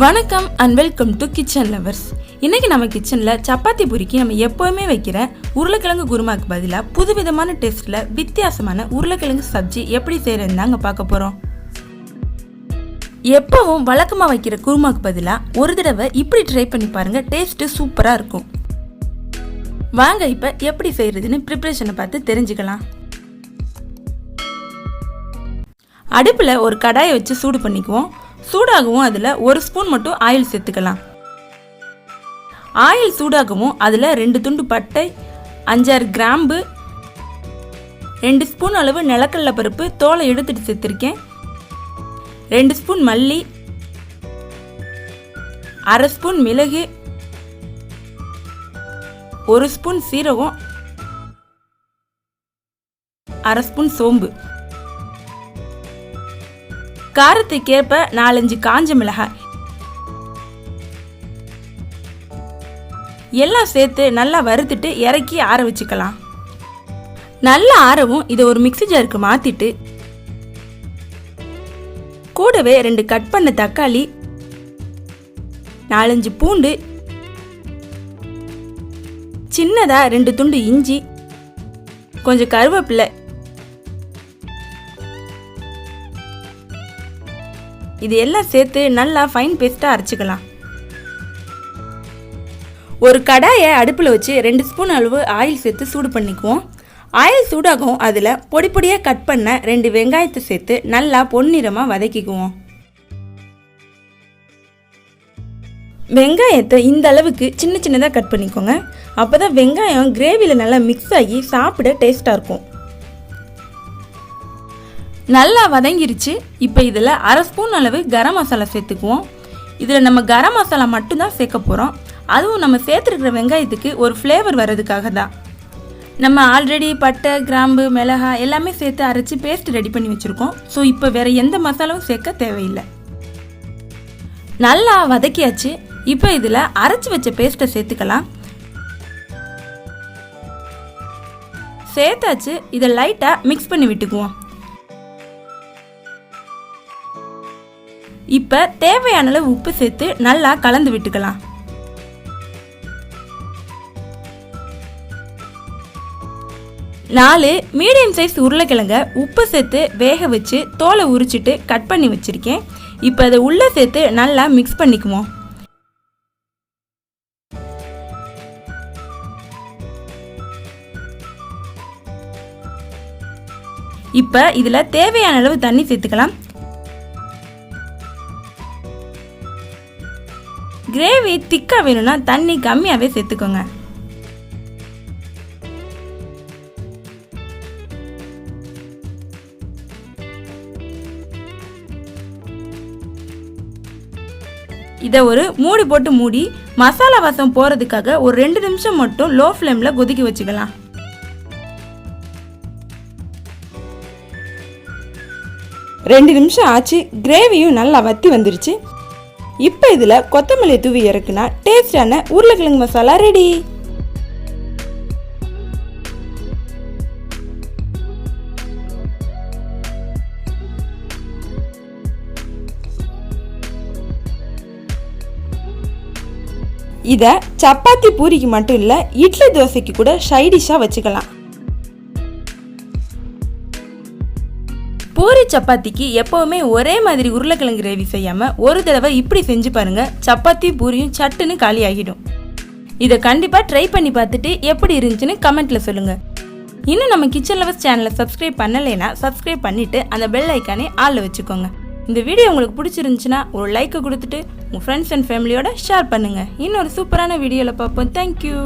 வணக்கம் and welcome to kitchen lovers. இன்னைக்கு நம்ம கிச்சனில் சப்பாத்தி பூரிக்கு நம்ம எப்போவுமே வைக்கிற உருளைக்கிழங்கு குருமாக்கு பதிலாக புதுவிதமான டேஸ்ட்டில் வித்தியாசமான உருளைக்கிழங்கு சப்ஜி எப்படி செய்கிறதுன்னு தாங்க பார்க்க போகிறோம். எப்பவும் வழக்கமாக வைக்கிற குருமாக்கு பதிலாக ஒரு தடவை இப்படி ட்ரை பண்ணி பாருங்கள், டேஸ்ட்டு சூப்பராக இருக்கும். வாங்க இப்போ எப்படி செய்கிறதுன்னு ப்ரிப்ரேஷனை பார்த்து தெரிஞ்சுக்கலாம். அடுப்பில் ஒரு கடாயை வச்சு சூடு பண்ணிக்குவோம். சூடாகவும் அதில் ஒரு ஸ்பூன் மட்டும் ஆயில் சேர்த்துக்கலாம். ஆயில் சூடாகவும் அதில் 2 துண்டு பட்டை, 5-6 கிராம்பு, 2 ஸ்பூன் அளவு நிலக்கடலை பருப்பு தோலை எடுத்துட்டு சேர்த்துருக்கேன், 2 ஸ்பூன் மல்லி, 1/2 ஸ்பூன் மிளகு, 1 ஸ்பூன் சீரகம், 1/2 ஸ்பூன் சோம்பு, காரத்துக்கேற்ப 4-5 காஞ்ச மிளகாய் எல்லாம் சேர்த்து நல்லா வறுத்துட்டு இறக்கி ஆற வச்சுக்கலாம். நல்லா ஆறவும் இதை ஒரு மிக்ஸி ஜாருக்கு மாத்திட்டு கூடவே 2 கட் பண்ண தக்காளி, 4-5 பூண்டு, சின்னதா 2 துண்டு இஞ்சி, கொஞ்சம் கருவேப்பிலை, இது எல்லாம் சேர்த்து நல்லா ஃபைன் பேஸ்ட்டாக அரைச்சிக்கலாம். ஒரு கடாயை அடுப்பில் வச்சு 2 ஸ்பூன் அளவு ஆயில் சேர்த்து சூடு பண்ணிக்குவோம். ஆயில் சூடாகவும் அதில் பொடி பொடியாக கட் பண்ண 2 வெங்காயத்தை சேர்த்து நல்லா பொன்னிறமாக வதக்கிக்குவோம். வெங்காயத்தை இந்த அளவுக்கு சின்ன சின்னதாக கட் பண்ணிக்கோங்க. அப்போ தான் வெங்காயம் கிரேவியில் நல்லா மிக்ஸ் ஆகி சாப்பிட டேஸ்ட்டாக இருக்கும். நல்லா வதங்கிருச்சு. இப்போ இதில் 1/2 ஸ்பூன் அளவு கரம் மசாலா சேர்த்துக்குவோம். இதில் நம்ம கரம் மசாலா மட்டும்தான் சேர்க்க போகிறோம். அதுவும் நம்ம சேர்த்துருக்கிற வெங்காயத்துக்கு ஒரு ஃப்ளேவர் வர்றதுக்காக தான். நம்ம ஆல்ரெடி பட்டை, கிராம்பு, மிளகாய் எல்லாமே சேர்த்து அரைச்சி பேஸ்ட் ரெடி பண்ணி வச்சுருக்கோம். ஸோ இப்போ வேறு எந்த மசாலாவும் சேர்க்க தேவையில்லை. நல்லா வதக்கியாச்சு. இப்போ இதில் அரைச்சி வச்ச பேஸ்ட்டை சேர்த்துக்கலாம். சேர்த்தாச்சு. இதை லைட்டாக மிக்ஸ் பண்ணி விட்டுக்குவோம். இப்போ தேவையான அளவு உப்பு சேர்த்து நல்லா கலந்து விட்டுக்கலாம். நாலு மீடியம் சைஸ் உருளைக்கிழங்க உப்பு சேர்த்து வேக வச்சு தோலை உரிச்சிட்டு கட் பண்ணி வச்சிருக்கேன். இப்போ அதை உள்ளே சேர்த்து நல்லா மிக்ஸ் பண்ணிக்குவோம். இப்போ இதில் தேவையான அளவு தண்ணி சேர்த்துக்கலாம். கிரேவி திக்காக வேணும்னா தண்ணி கம்மியாகவே சேர்த்துக்கோங்க. இதை ஒரு மூடி போட்டு மூடி மசாலா வாசம் போகிறதுக்காக ஒரு 2 நிமிஷம் மட்டும் லோ ஃப்ளேமில் கொதிக்க வச்சுக்கலாம். ரெண்டு நிமிஷம் ஆச்சு. கிரேவியும் நல்லா வத்தி வந்துருச்சு. இப்போ இதில் கொத்தமல்லி தூவி இறக்குனா டேஸ்டான உருளைக்கிழங்கு மசாலா ரெடி. இதை சப்பாத்தி பூரிக்கு மட்டும் இல்லை, இட்லி தோசைக்கு கூட சைடிஷாக வச்சுக்கலாம். பூரி சப்பாத்திக்கு எப்போவுமே ஒரே மாதிரி உருளைக்கிழங்கு கிரேவி செய்யாமல் ஒரு தடவை இப்படி செஞ்சு பாருங்கள். சப்பாத்தி பூரியும் சட்டுன்னு காலி ஆகிடும். இதை கண்டிப்பாக ட்ரை பண்ணி பார்த்துட்டு எப்படி இருந்துச்சுன்னு கமெண்ட்டில் சொல்லுங்கள். இன்னும் நம்ம கிச்சன் லவர்ஸ் சேனலை சப்ஸ்கிரைப் பண்ணலைன்னா சப்ஸ்கிரைப் பண்ணிவிட்டு அந்த பெல் ஐக்கானே ஆளில் வச்சுக்கோங்க. இந்த வீடியோ உங்களுக்கு பிடிச்சிருந்துச்சுன்னா ஒரு லைக்கை கொடுத்துட்டு உங்கள் ஃப்ரெண்ட்ஸ் அண்ட் ஃபேமிலியோட ஷேர் பண்ணுங்கள். இன்னொரு சூப்பரான வீடியோவில் பார்ப்போம். தேங்க்யூ.